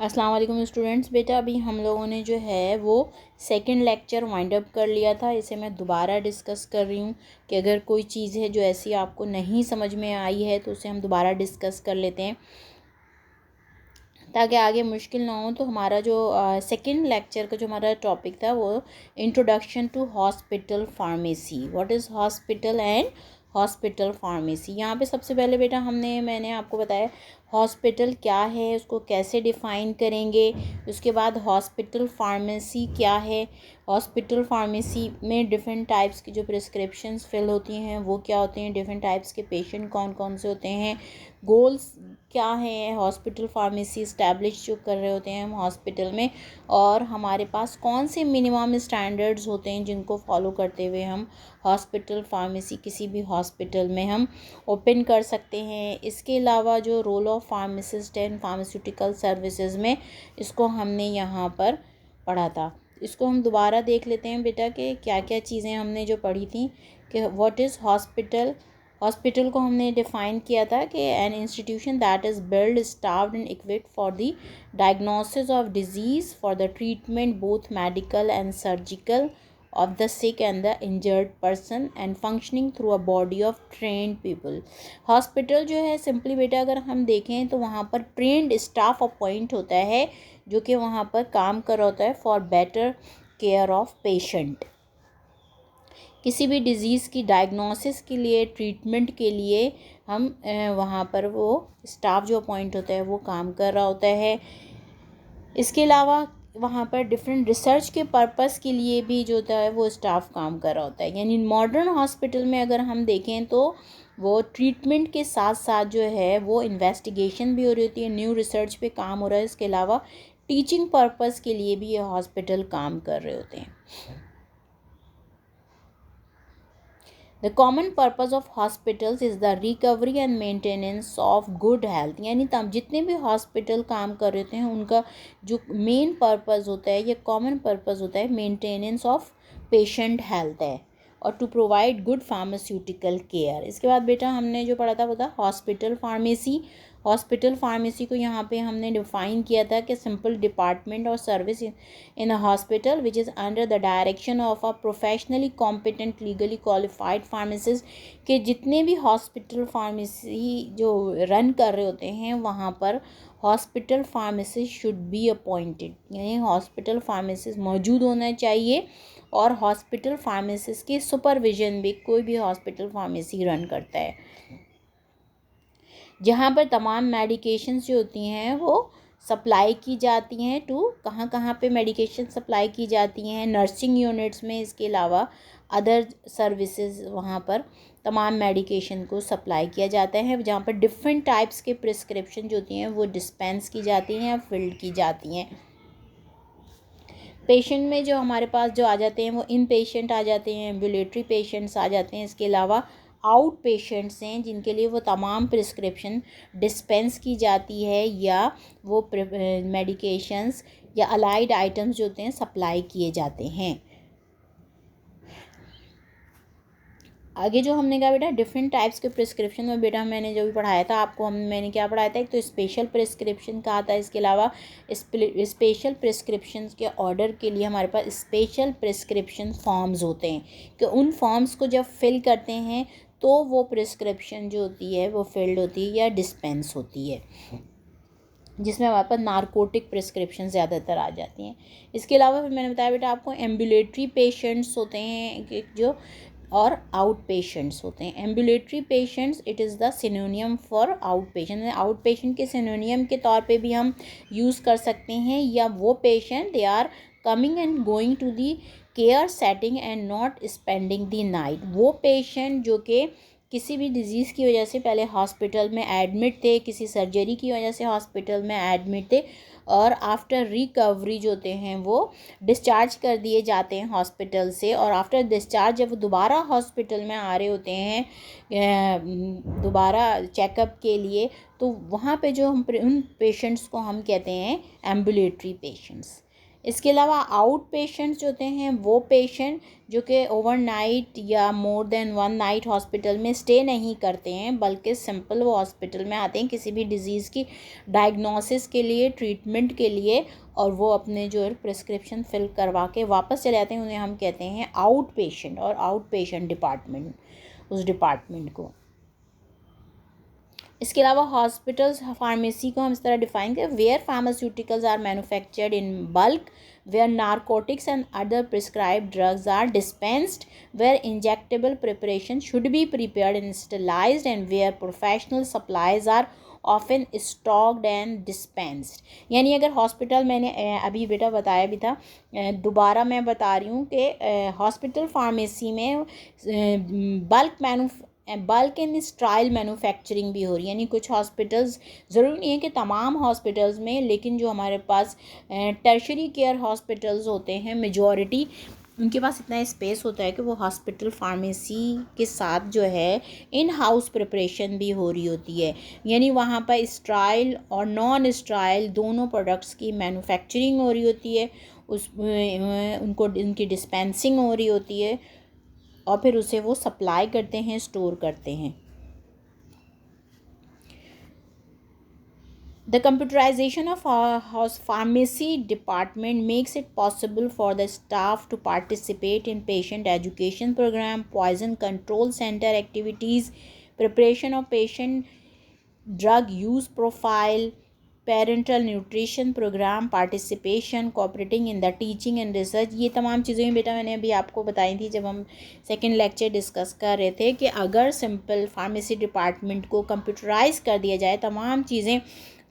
अस्सलाम वालेकुम स्टूडेंट्स। बेटा अभी हम लोगों ने जो है वो सेकंड लेक्चर वाइंड अप कर लिया था। इसे मैं दोबारा डिस्कस कर रही हूँ कि अगर कोई चीज़ है जो ऐसी आपको नहीं समझ में आई है तो उसे हम दोबारा डिस्कस कर लेते हैं ताकि आगे मुश्किल ना हो। तो हमारा जो सेकंड लेक्चर का जो हमारा टॉपिक था वो introduction to hospital pharmacy, what is hospital and hospital pharmacy. यहाँ पे सबसे पहले बेटा मैंने आपको बताया हॉस्पिटल क्या है, उसको कैसे डिफ़ाइन करेंगे। उसके बाद हॉस्पिटल फार्मेसी क्या है, हॉस्पिटल फार्मेसी में डिफरेंट टाइप्स की जो प्रिस्क्रिप्शंस फिल होती हैं वो क्या होते हैं, डिफरेंट टाइप्स के पेशेंट कौन कौन से होते हैं, गोल्स क्या है हॉस्पिटल फार्मेसी इस्टेब्लिश जो कर रहे होते हैं हम हॉस्पिटल में, और हमारे पास कौन से मिनिमम स्टैंडर्ड्स होते हैं जिनको फॉलो करते हुए हम हॉस्पिटल फार्मेसी किसी भी हॉस्पिटल में हम ओपन कर सकते हैं। इसके अलावा जो role of pharmacist and pharmaceutical services में इसको हमने यहाँ पर पढ़ा था। इसको हम दोबारा देख लेते हैं बेटा कि क्या क्या चीज़ें हमने जो पढ़ी थी कि व्हाट इज़ हॉस्पिटल। हॉस्पिटल को हमने डिफ़ाइन किया था कि an institution that is build staffed and equipped for the diagnosis of disease, for the treatment both medical and surgical of the sick and the injured person and functioning through a body of trained people। Hospital जो है simply बेटा अगर हम देखें तो वहाँ पर trend staff appoint होता है जो कि वहाँ पर काम कर रहा होता है for better care of patient. किसी भी डिज़ीज़ की डायग्नोसिस के लिए, ट्रीटमेंट के लिए हम वहाँ पर वो स्टाफ जो अपॉइंट होता है वो काम कर रहा होता है। इसके अलावा वहाँ पर डिफरेंट रिसर्च के पर्पस के लिए भी जो होता है वो स्टाफ काम कर रहा होता है। यानी मॉडर्न हॉस्पिटल में अगर हम देखें तो वो ट्रीटमेंट के साथ साथ जो है वो इन्वेस्टिगेशन भी हो रही होती है, न्यू रिसर्च पे काम हो रहा है। इसके अलावा टीचिंग पर्पस के लिए भी ये हॉस्पिटल काम कर रहे होते हैं। The common purpose of hospitals is the recovery and maintenance of good health। यानी तब जितने भी हॉस्पिटल काम कर रहे हैं उनका जो मेन पर्पस होता है, ये कॉमन पर्पस होता है, मेंटेनेंस ऑफ पेशेंट हेल्थ है और to provide good pharmaceutical care. इसके बाद बेटा हमने जो पढ़ा था वो था हॉस्पिटल फार्मेसी। हॉस्पिटल फार्मेसी को यहाँ पे हमने डिफ़ाइन किया था कि सिंपल डिपार्टमेंट और service in a hospital which is under the direction of a professionally competent legally qualified pharmacist. के जितने भी हॉस्पिटल फार्मेसी जो रन कर रहे होते हैं वहाँ पर hospital pharmacist should be appointed, यानी हॉस्पिटल फार्मासिस्ट मौजूद होना चाहिए और हॉस्पिटल फार्मासिस्ट की सुपरविजन भी कोई भी हॉस्पिटल फार्मेसी रन करता है, जहाँ पर तमाम मेडिकेशंस जो होती हैं वो सप्लाई की जाती हैं टू कहाँ पे मेडिकेशन सप्लाई की जाती हैं नर्सिंग यूनिट्स में। इसके अलावा अदर सर्विसेज वहाँ पर तमाम मेडिकेशन को सप्लाई किया जाता है, जहाँ पर डिफरेंट टाइप्स के प्रिस्क्रिप्शन जो होती हैं वो डिस्पेंस की जाती हैं या फिल्ड की जाती हैं। पेशेंट में जो हमारे पास जो आ जाते हैं वो इन पेशेंट आ जाते हैं, एम्बुलेटरी पेशेंट्स आ जाते हैं। इसके अलावा आउट पेशेंट्स हैं जिनके लिए वो तमाम प्रिस्क्रिप्शन डिस्पेंस की जाती है या वो मेडिकेशंस या अलाइड आइटम्स जो होते हैं सप्लाई किए जाते हैं। आगे जो हमने कहा बेटा डिफरेंट टाइप्स के प्रिस्क्रिप्शन में बेटा मैंने जो भी पढ़ाया था आपको मैंने क्या पढ़ाया था, एक तो स्पेशल प्रिस्क्रिप्शन कहा था। इसके अलावा स्पेशल प्रिस्क्रिप्शन के ऑर्डर के लिए हमारे पास स्पेशल प्रिस्क्रिप्शन फॉर्म्स होते हैं कि उन फॉर्म्स को जब फिल करते हैं तो वो प्रिस्क्रिप्शन जो होती है वो फिल्ड होती है या डिस्पेंस होती है, जिसमें हमारे पास नारकोटिक प्रिस्क्रिप्शन ज़्यादातर आ जाती हैं। इसके अलावा फिर मैंने बताया बेटा आपको एम्बुलेटरी पेशेंट्स होते हैं जो और आउट पेशेंट्स होते हैं। Ambulatory patients it is the सिनोनियम for out patient. Out patient के सिनोनियम के तौर पे भी हम यूज़ कर सकते हैं, या वो patient they are coming and going to the care setting and not spending the night. वो पेशेंट जो कि किसी भी डिज़ीज़ की वजह से पहले हॉस्पिटल में एडमिट थे, किसी सर्जरी की वजह से हॉस्पिटल में एडमिट थे और आफ्टर रिकवरी जो होते हैं वो डिस्चार्ज कर दिए जाते हैं हॉस्पिटल से, और आफ्टर डिस्चार्ज जब वो दोबारा हॉस्पिटल में आ रहे होते हैं दोबारा चेकअप के लिए, तो वहाँ पे जो हम उन पेशेंट्स को हम कहते हैं एम्बुलेटरी पेशेंट्स। इसके अलावा आउट पेशेंट्स जो होते हैं वो पेशेंट जो कि ओवरनाइट या more than one night hospital में स्टे नहीं करते हैं, बल्कि सिंपल वो हॉस्पिटल में आते हैं किसी भी डिज़ीज़ की डायग्नोसिस के लिए, ट्रीटमेंट के लिए, और वो अपने जो है प्रिस्क्रिप्शन फिल करवा के वापस चले जाते हैं, उन्हें हम कहते हैं आउट पेशेंट और आउट पेशेंट डिपार्टमेंट, उस डिपार्टमेंट को। इसके अलावा हॉस्पिटल्स फार्मेसी को हम इस तरह डिफाइन करें, where pharmaceuticals are manufactured in bulk, where narcotics and other prescribed drugs are dispensed, where injectable preparation should be prepared and sterilized, and where professional supplies are often stocked and dispensed. यानी अगर hospital, मैंने अभी बेटा बताया भी था, दोबारा मैं बता रही हूँ कि हॉस्पिटल फार्मेसी में बल्क एंड स्ट्राइल मैन्युफैक्चरिंग भी हो रही है। यानी कुछ हॉस्पिटल्स, ज़रूरी नहीं है कि तमाम हॉस्पिटल्स में, लेकिन जो हमारे पास टर्शरी केयर हॉस्पिटल्स होते हैं, मेजॉरिटी उनके पास इतना स्पेस होता है कि वो हॉस्पिटल फार्मेसी के साथ जो है इन हाउस प्रिपरेशन भी हो रही होती है। यानी वहाँ पर स्ट्राइल और नॉन स्ट्राइल दोनों प्रोडक्ट्स की मैन्युफैक्चरिंग हो रही होती है, उनको उनकी डिस्पेंसिंग हो रही होती है, और फिर उसे वो सप्लाई करते हैं, स्टोर करते हैं। The computerization of our pharmacy department makes it possible for the staff to participate in patient education program, poison control center activities, preparation of patient drug use profile, parental nutrition program, participation, cooperating in the teaching and research. ये तमाम चीज़ें बेटा मैंने अभी आपको बताई थी जब हम सेकेंड लेक्चर डिस्कस कर रहे थे कि अगर सिंपल फार्मेसी डिपार्टमेंट को कंप्यूटराइज कर दिया जाए, तमाम चीज़ें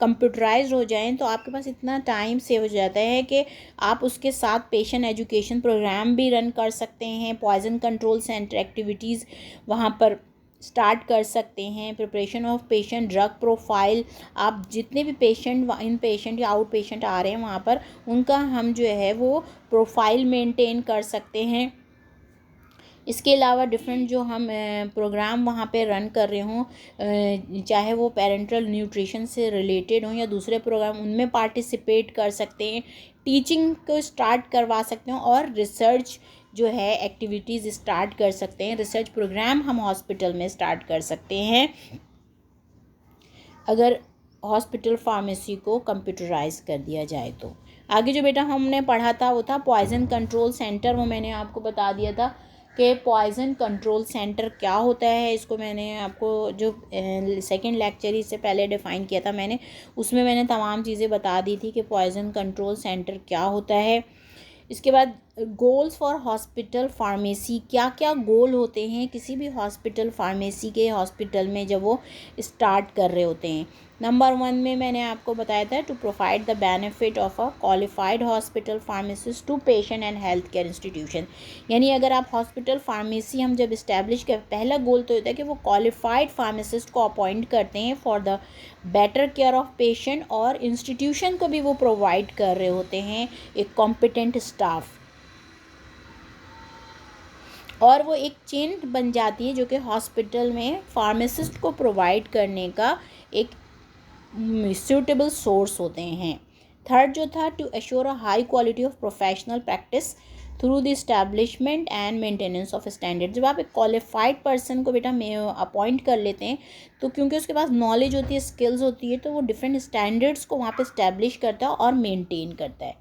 कंप्यूटराइज हो जाएं, तो आपके पास इतना टाइम सेव हो जाता है कि आप उसके साथ पेशेंट एजुकेशन प्रोग्राम भी रन कर सकते हैं, पॉइजन कंट्रोल सेंटर एक्टिविटीज़ वहाँ पर स्टार्ट कर सकते हैं, preparation of patient drug profile, आप जितने भी पेशेंट, इन पेशेंट या आउट पेशेंट आ रहे हैं वहाँ पर, उनका हम जो है वो प्रोफाइल मेंटेन कर सकते हैं। इसके अलावा डिफरेंट जो हम प्रोग्राम वहाँ पे रन कर रहे हों, चाहे वो पेरेंटल न्यूट्रिशन से रिलेटेड हों या दूसरे प्रोग्राम, उनमें पार्टिसिपेट कर सकते हैं, टीचिंग को स्टार्ट करवा सकते हैं, और रिसर्च जो है एक्टिविटीज़ स्टार्ट कर सकते हैं, रिसर्च प्रोग्राम हम हॉस्पिटल में स्टार्ट कर सकते हैं अगर हॉस्पिटल फार्मेसी को कंप्यूटराइज कर दिया जाए तो। आगे जो बेटा हमने पढ़ा था वो था पॉइजन कंट्रोल सेंटर। वो मैंने आपको बता दिया था कि पॉइजन कंट्रोल सेंटर क्या होता है। इसको मैंने आपको जो सेकंड लेक्चर ही से पहले डिफ़ाइन किया था मैंने, उसमें मैंने तमाम चीज़ें बता दी थी कि पॉइजन कंट्रोल सेंटर क्या होता है। इसके बाद गोल्स फॉर हॉस्पिटल फार्मेसी, क्या क्या गोल होते हैं किसी भी हॉस्पिटल फार्मेसी के हॉस्पिटल में जब वो स्टार्ट कर रहे होते हैं। नंबर 1 में मैंने आपको बताया था to provide the benefit of a qualified hospital pharmacist to patient and health care institution. यानी अगर आप हॉस्पिटल फार्मेसी हम जब इस्टेब्लिश कर, पहला गोल तो होता है कि वो क्वालिफाइड फार्मासिस्ट को अपॉइंट करते हैं for the better care of patient, और इंस्टीट्यूशन को भी वो प्रोवाइड कर रहे होते हैं एक कॉम्पिटेंट स्टाफ, और वो एक चेन बन जाती है जो कि हॉस्पिटल में फार्मासिस्ट को प्रोवाइड करने का एक सूटेबल सोर्स होते हैं। थर्ड जो था to assure a high quality of professional practice through the establishment and maintenance of standard. जब आप एक क्वालिफाइड पर्सन को बेटा अपॉइंट कर लेते हैं तो क्योंकि उसके पास नॉलेज होती है, स्किल्स होती है, तो वो डिफरेंट स्टैंडर्ड्स को वहाँ पे इस्टेब्लिश करता है और मेंटेन करता है।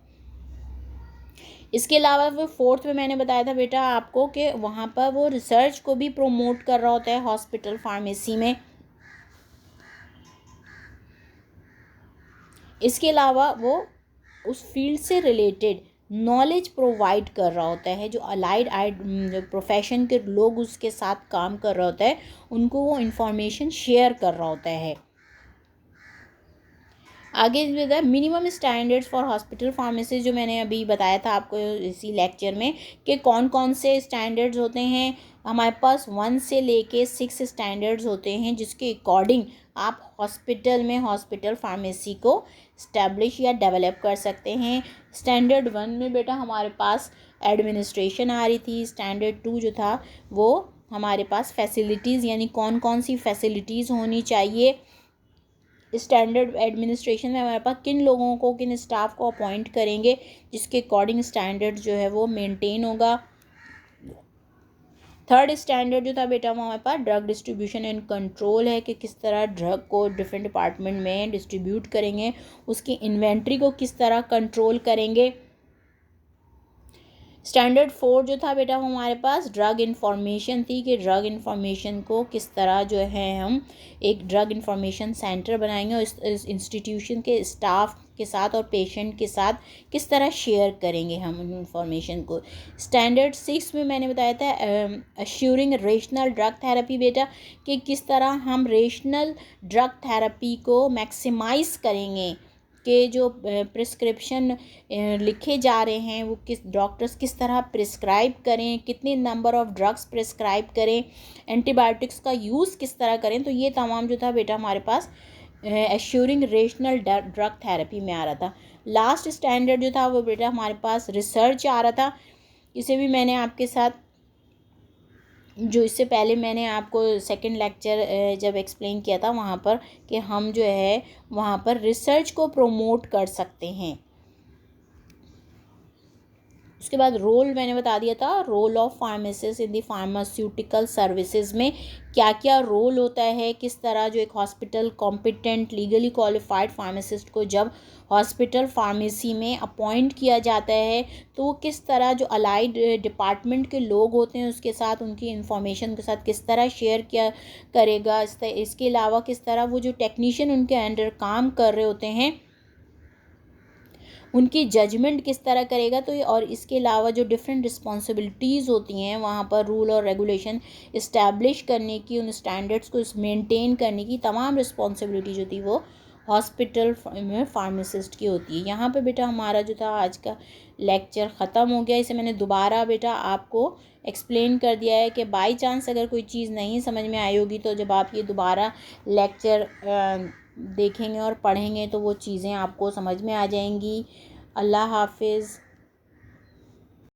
इसके अलावा वो फोर्थ में मैंने बताया था बेटा आपको कि वहाँ पर वो रिसर्च को भी प्रोमोट कर रहा होता है हॉस्पिटल फार्मेसी में। इसके अलावा वो उस फील्ड से रिलेटेड नॉलेज प्रोवाइड कर रहा होता है, जो अलाइड प्रोफेशन के लोग उसके साथ काम कर रहा होता है उनको वो इंफॉर्मेशन शेयर कर रहा होता है। आगे जो minimum standards for hospital pharmacy जो मैंने अभी बताया था आपको इसी लेक्चर में कि कौन कौन से स्टैंडर्ड्स होते हैं। हमारे पास 1 से लेके 6 स्टैंडर्ड्स होते हैं जिसके अकॉर्डिंग आप हॉस्पिटल में हॉस्पिटल फार्मेसी को इस्टेब्लिश या डेवलप कर सकते हैं। स्टैंडर्ड 1 में बेटा हमारे पास एडमिनिस्ट्रेशन आ रही थी। स्टैंडर्ड 2 जो था वो हमारे पास फैसिलिटीज़, यानी कौन कौन सी फैसिलिटीज़ होनी चाहिए स्टैंडर्ड एडमिनिस्ट्रेशन में हमारे पास किन लोगों को, किन स्टाफ को अपॉइंट करेंगे जिसके अकॉर्डिंग स्टैंडर्ड जो है वो मेंटेन होगा। थर्ड स्टैंडर्ड जो था बेटा वो हमारे पास ड्रग डिस्ट्रीब्यूशन एंड कंट्रोल है कि किस तरह ड्रग को डिफरेंट डिपार्टमेंट में डिस्ट्रीब्यूट करेंगे, उसकी इन्वेंट्री को किस तरह कंट्रोल करेंगे। स्टैंडर्ड 4 जो था बेटा वो हमारे पास ड्रग इन्फॉर्मेशन थी कि ड्रग इन्फॉर्मेशन को किस तरह जो है हम एक ड्रग इन्फॉर्मेशन सेंटर बनाएंगे और इस इंस्टीट्यूशन के स्टाफ के साथ और पेशेंट के साथ किस तरह शेयर करेंगे हम उन इन्फॉर्मेशन को। स्टैंडर्ड 6 में मैंने बताया था अश्योरिंग रेशनल ड्रग थेरेपी बेटा कि किस तरह हम रेशनल ड्रग थेरेपी को मैक्सिमाइज़ करेंगे के जो प्रिस्क्रिप्शन लिखे जा रहे हैं वो किस डॉक्टर्स किस तरह प्रिस्क्राइब करें, कितने नंबर ऑफ़ ड्रग्स प्रिस्क्राइब करें, एंटीबायोटिक्स का यूज़ किस तरह करें। तो ये तमाम जो था बेटा हमारे पास एश्योरिंग रेशनल ड्रग थेरेपी में आ रहा था। लास्ट स्टैंडर्ड जो था वो बेटा हमारे पास रिसर्च आ रहा था। इसे भी मैंने आपके साथ जो इससे पहले मैंने आपको सेकंड लेक्चर जब एक्सप्लेन किया था वहाँ पर कि हम जो है वहाँ पर रिसर्च को प्रोमोट कर सकते हैं। उसके बाद रोल मैंने बता दिया था, role of pharmacist in the pharmaceutical services में क्या क्या रोल होता है, किस तरह जो एक hospital competent legally qualified pharmacist को जब हॉस्पिटल फार्मेसी में अपॉइंट किया जाता है तो वो किस तरह जो अलाइड डिपार्टमेंट के लोग होते हैं उसके साथ उनकी इंफॉर्मेशन के साथ किस तरह शेयर किया करेगा। इसके अलावा किस तरह वो जो टेक्नीशियन उनके अंडर काम कर रहे होते हैं उनकी जजमेंट किस तरह करेगा। तो ये और इसके अलावा जो डिफरेंट रिस्पॉन्सिबिलिटीज़ होती हैं वहाँ पर रूल और रेगुलेशन इस्टेब्लिश करने की, उन स्टैंडर्ड्स को मेंटेन करने की तमाम रिस्पॉन्सिबिलिटी जो थी वो हॉस्पिटल में फार्मासिस्ट की होती है। यहाँ पे बेटा हमारा जो था आज का लेक्चर ख़त्म हो गया। इसे मैंने दोबारा बेटा आपको एक्सप्लेन कर दिया है कि बाई चांस अगर कोई चीज़ नहीं समझ में आई होगी तो जब आप ये दोबारा लेक्चर देखेंगे और पढ़ेंगे तो वो चीज़ें आपको समझ में आ जाएंगी। अल्लाह हाफिज़।